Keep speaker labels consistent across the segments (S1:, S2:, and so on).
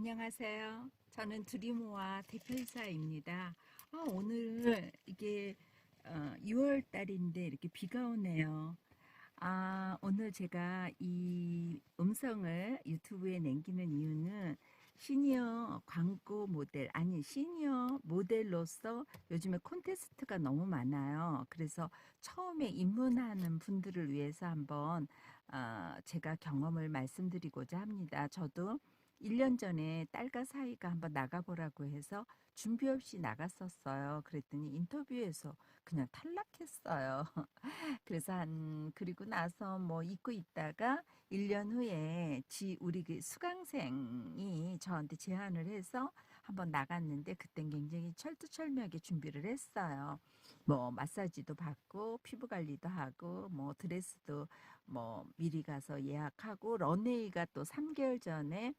S1: 안녕하세요. 저는 두리모아 대표이사입니다. 오늘 이게 6월 달인데 이렇게 비가 오네요. 오늘 제가 이 음성을 유튜브에 남기는 이유는 시니어 광고 모델, 아니, 시니어 모델로서 요즘에 콘테스트가 너무 많아요. 그래서 처음에 입문하는 분들을 위해서 한번 제가 경험을 말씀드리고자 합니다. 저도 1년 전에 딸과 사이가 한번 나가보라고 해서 준비 없이 나갔었어요. 그랬더니 인터뷰에서 그냥 탈락했어요. 그래서 그리고 나서 뭐 잊고 있다가 1년 후에 우리 그 수강생이 저한테 제안을 해서 한번 나갔는데 그땐 굉장히 철두철미하게 준비를 했어요. 뭐 마사지도 받고 피부 관리도 하고 뭐 드레스도 뭐 미리 가서 예약하고 런웨이가 또 3개월 전에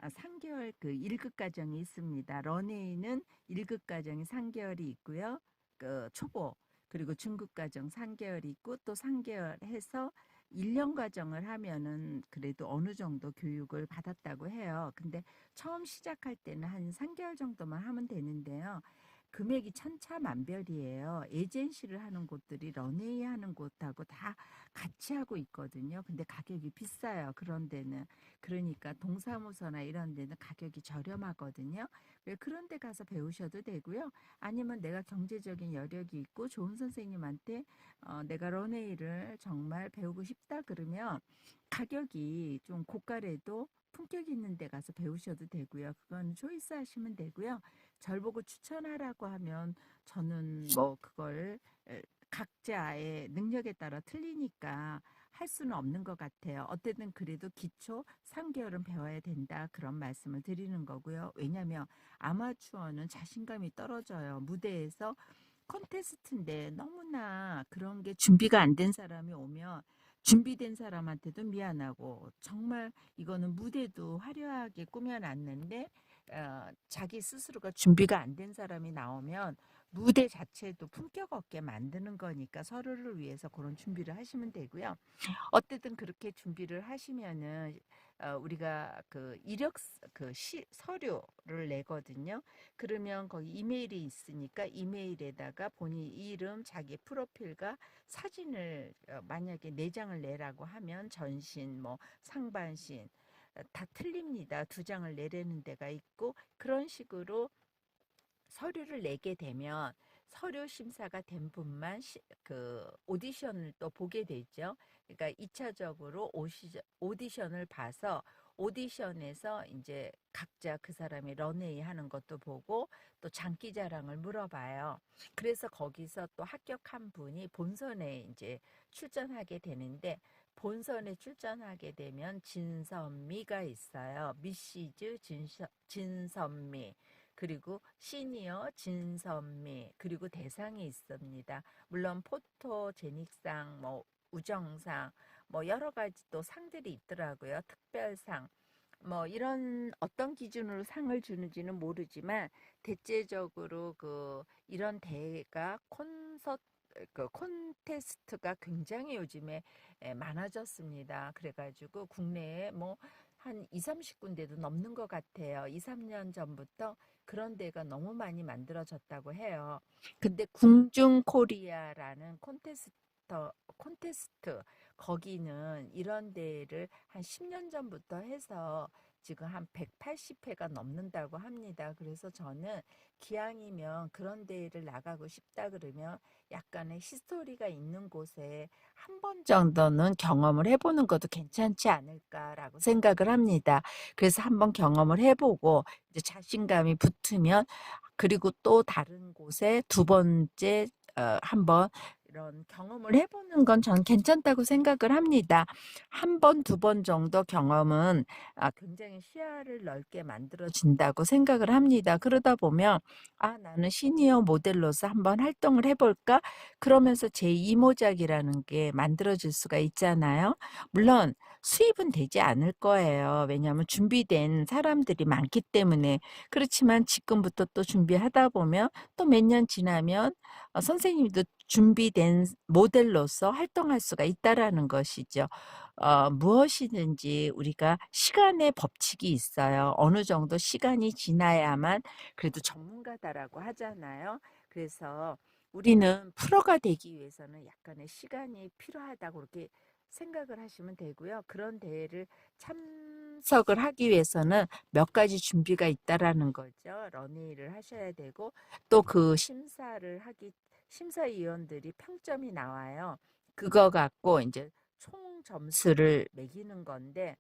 S1: 3개월 그 1급 과정이 있습니다. 런웨이는 1급 과정이 3개월이 있고요. 그 초보 그리고 중급 과정 3개월이 있고 또 3개월 해서 1년 과정을 하면은 그래도 어느 정도 교육을 받았다고 해요. 근데 처음 시작할 때는 한 3개월 정도만 하면 되는데요. 금액이 천차만별이에요. 에이전시를 하는 곳들이 런웨이 하는 곳하고 다 같이 하고 있거든요. 근데 가격이 비싸요. 그런 데는. 그러니까 동사무소나 이런 데는 가격이 저렴하거든요. 그런 데 가서 배우셔도 되고요. 아니면 내가 경제적인 여력이 있고 좋은 선생님한테 내가 런웨이를 정말 배우고 싶다 그러면 가격이 좀 고가래도 품격 있는 데 가서 배우셔도 되고요. 그건 초이스 하시면 되고요. 절 보고 추천하라고 하면 저는 뭐 그걸 각자의 능력에 따라 틀리니까 할 수는 없는 것 같아요. 어쨌든 그래도 기초 3개월은 배워야 된다. 그런 말씀을 드리는 거고요. 왜냐하면 아마추어는 자신감이 떨어져요. 무대에서 콘테스트인데 너무나 그런 게 준비가 안 된 사람이 오면 준비된 사람한테도 미안하고 정말 이거는 무대도 화려하게 꾸며놨는데 자기 스스로가 준비가 안 된 사람이 나오면 무대 자체도 품격 없게 만드는 거니까 서로를 위해서 그런 준비를 하시면 되고요. 어쨌든 그렇게 준비를 하시면은 우리가 그 서류를 내거든요. 그러면 거기 이메일이 있으니까 이메일에다가 본인 이름, 자기 프로필과 사진을 만약에 4장을 내라고 하면 전신, 뭐 상반신 다 틀립니다. 2장을 내라는 데가 있고 그런 식으로 서류를 내게 되면 서류 심사가 된 분만 그 오디션을 또 보게 되죠. 그러니까 2차적으로 오디션을 봐서 오디션에서 이제 각자 그 사람이 런웨이 하는 것도 보고 또 장기 자랑을 물어봐요. 그래서 거기서 또 합격한 분이 본선에 이제 출전하게 되는데 본선에 출전하게 되면 진선미가 있어요. 미시즈 진선미. 그리고 시니어 진선미 그리고 대상이 있습니다. 물론 포토제닉상 뭐 우정상 뭐 여러 가지 또 상들이 있더라고요. 특별상 뭐 이런 어떤 기준으로 상을 주는지는 모르지만 대체적으로 그 이런 대회가 콘테스트가 굉장히 요즘에 많아졌습니다. 그래가지고 국내에 뭐 한 2, 30군데도 넘는 것 같아요. 2, 3년 전부터 그런 데가 너무 많이 만들어졌다고 해요. 근데 궁중 코리아라는 콘테스트 거기는 이런 데를 한 10년 전부터 해서 지금 한 180회가 넘는다고 합니다. 그래서 저는 기왕이면 그런 데를 나가고 싶다 그러면 약간의 히스토리가 있는 곳에 한 번 정도는 경험을 해보는 것도 괜찮지 않을까라고 생각을 합니다. 그래서 한번 경험을 해보고 이제 자신감이 붙으면 그리고 또 다른 곳에 두 번째 한번 이런 경험을 해보는 건 전 괜찮다고 생각을 합니다. 한 번, 두 번 정도 경험은 굉장히 시야를 넓게 만들어진다고 생각을 합니다. 그러다 보면 나는 시니어 모델로서 한번 활동을 해볼까? 그러면서 제 이모작이라는 게 만들어질 수가 있잖아요. 물론 수입은 되지 않을 거예요. 왜냐하면 준비된 사람들이 많기 때문에. 그렇지만 지금부터 또 준비하다 보면 또 몇 년 지나면 선생님도 준비된 모델로서 활동할 수가 있다라는 것이죠. 무엇이든지 우리가 시간의 법칙이 있어요. 어느 정도 시간이 지나야만 그래도 전문가다라고 하잖아요. 그래서 우리는 프로가 되기 위해서는 약간의 시간이 필요하다고 그렇게 생각을 하시면 되고요. 그런 대회를 참석을 하기 위해서는 몇 가지 준비가 있다라는 거죠. 런웨이를 하셔야 되고 또 그 심사위원들이 평점이 나와요. 그거 갖고 이제 총 점수를 매기는 건데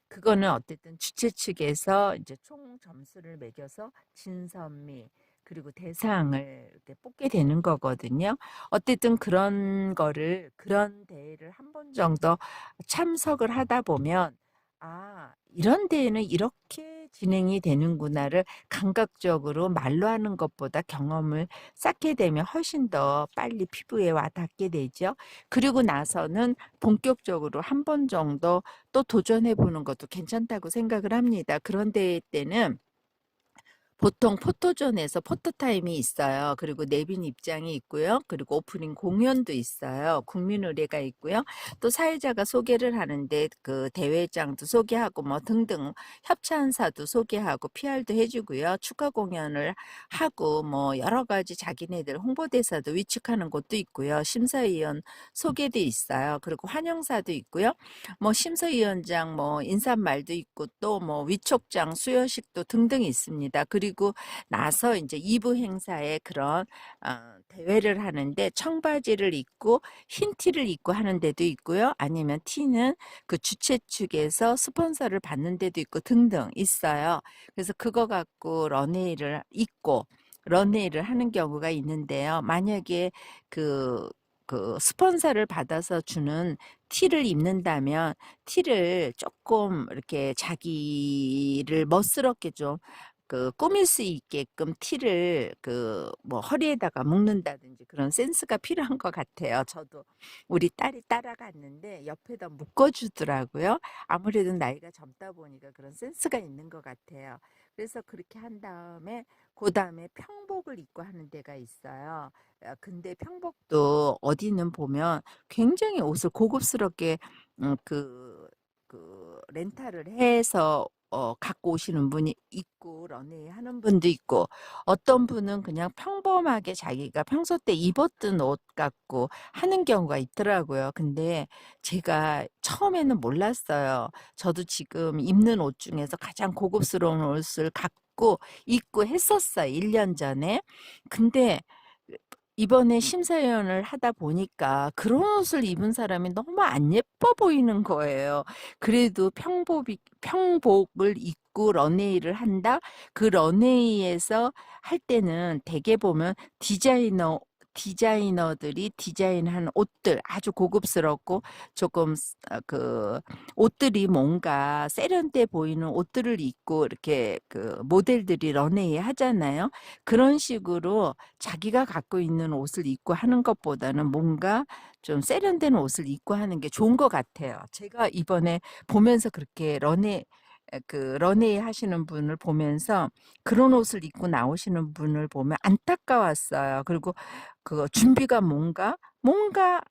S1: 그거는 어쨌든 주최 측에서 이제 총 점수를 매겨서 진선미 그리고 대상을 이렇게 뽑게 되는 거거든요. 어쨌든 그런 대회를 한 번 정도 참석을 하다 보면 아, 이런 대회는 이렇게 진행이 되는구나를 감각적으로 말로 하는 것보다 경험을 쌓게 되면 훨씬 더 빨리 피부에 와 닿게 되죠. 그리고 나서는 본격적으로 한 번 정도 또 도전해 보는 것도 괜찮다고 생각을 합니다. 그런데 때는 보통 포토존에서 포토타임이 있어요. 그리고 내빈 입장이 있고요. 그리고 오프닝 공연도 있어요. 국민의례가 있고요. 또 사회자가 소개를 하는데 그 대회장도 소개하고 뭐 등등 협찬사도 소개하고 PR도 해주고요. 축하 공연을 하고 뭐 여러 가지 자기네들 홍보대사도 위축하는 곳도 있고요. 심사위원 소개도 있어요. 그리고 환영사도 있고요. 뭐 심사위원장 뭐 인사말도 있고 또 뭐 위촉장 수여식도 등등 있습니다. 그리고 나서 이제 2부 행사에 그런 대회를 하는데 청바지를 입고 흰 티를 입고 하는 데도 있고요. 아니면 티는 그 주최 측에서 스폰서를 받는 데도 있고 등등 있어요. 그래서 그거 갖고 런웨이를 하는 경우가 있는데요. 만약에 그 스폰서를 받아서 주는 티를 입는다면 티를 조금 이렇게 자기를 멋스럽게 좀 꾸밀 수 있게끔 티를 뭐 허리에다가 묶는다든지 그런 센스가 필요한 것 같아요. 저도 우리 딸이 따라갔는데 옆에다 묶어주더라고요. 아무래도 나이가 젊다 보니까 그런 센스가 있는 것 같아요. 그래서 그렇게 한 다음에 그 다음에 평복을 입고 하는 데가 있어요. 근데 평복도 어디는 보면 굉장히 옷을 고급스럽게 음, 그, 렌탈을 해서 갖고 오시는 분이 있고 런웨이 하는 분도 있고 어떤 분은 그냥 평범하게 자기가 평소 때 입었던 옷 갖고 하는 경우가 있더라고요. 근데 제가 처음에는 몰랐어요. 저도 지금 입는 옷 중에서 가장 고급스러운 옷을 갖고 입고 했었어요. 1년 전에. 근데 이번에 심사위원을 하다 보니까 그런 옷을 입은 사람이 너무 안 예뻐 보이는 거예요. 그래도 평복을 입고 런웨이를 한다? 그 런웨이에서 할 때는 대개 보면 디자이너들이 디자인한 옷들 아주 고급스럽고 조금 옷들이 뭔가 세련돼 보이는 옷들을 입고 이렇게 모델들이 런웨이 하잖아요. 그런 식으로 자기가 갖고 있는 옷을 입고 하는 것보다는 뭔가 좀 세련된 옷을 입고 하는 게 좋은 것 같아요. 제가 이번에 보면서 그렇게 런웨이 하시는 분을 보면서 그런 옷을 입고 나오시는 분을 보면 안타까웠어요. 그리고 준비가 뭔가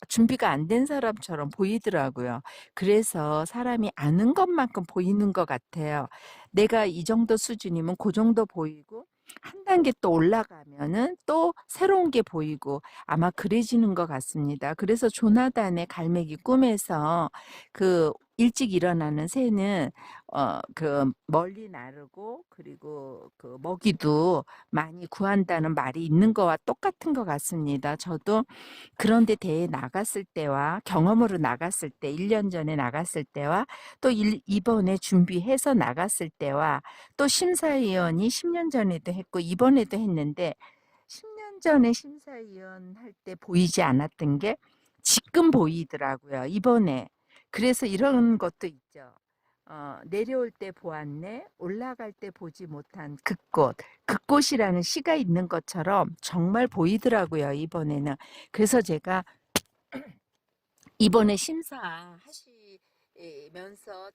S1: 준비가 안 된 사람처럼 보이더라고요. 그래서 사람이 아는 것만큼 보이는 것 같아요. 내가 이 정도 수준이면 그 정도 보이고 한 단계 또 올라가면은 또 새로운 게 보이고 아마 그래지는 것 같습니다. 그래서 조나단의 갈매기 꿈에서 일찍 일어나는 새는 멀리 나르고 그리고 먹이도 많이 구한다는 말이 있는 거와 똑같은 것 같습니다. 저도 그런데 대회 나갔을 때와 경험으로 나갔을 때 1년 전에 나갔을 때와 또 이번에 준비해서 나갔을 때와 또 심사위원이 10년 전에도 했고 이번에도 했는데 10년 전에 심사위원 할 때 보이지 않았던 게 지금 보이더라고요. 이번에. 그래서 이런 것도 있죠. 내려올 때 보았네, 올라갈 때 보지 못한 그꽃. 그꽃이라는 시가 있는 것처럼 정말 보이더라고요, 이번에는. 그래서 제가 이번에 심사하시면서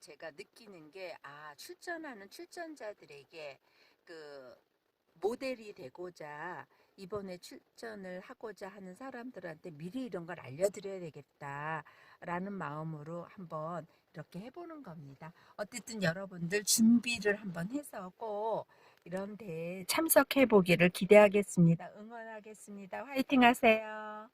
S1: 제가 느끼는 게, 출전하는 출전자들에게 그 모델이 되고자 이번에 출전을 하고자 하는 사람들한테 미리 이런 걸 알려드려야 되겠다. 라는 마음으로 한번 이렇게 해보는 겁니다. 어쨌든 여러분들 준비를 한번 해서 꼭 이런 대회에 참석해 보기를 기대하겠습니다. 응원하겠습니다. 화이팅 하세요.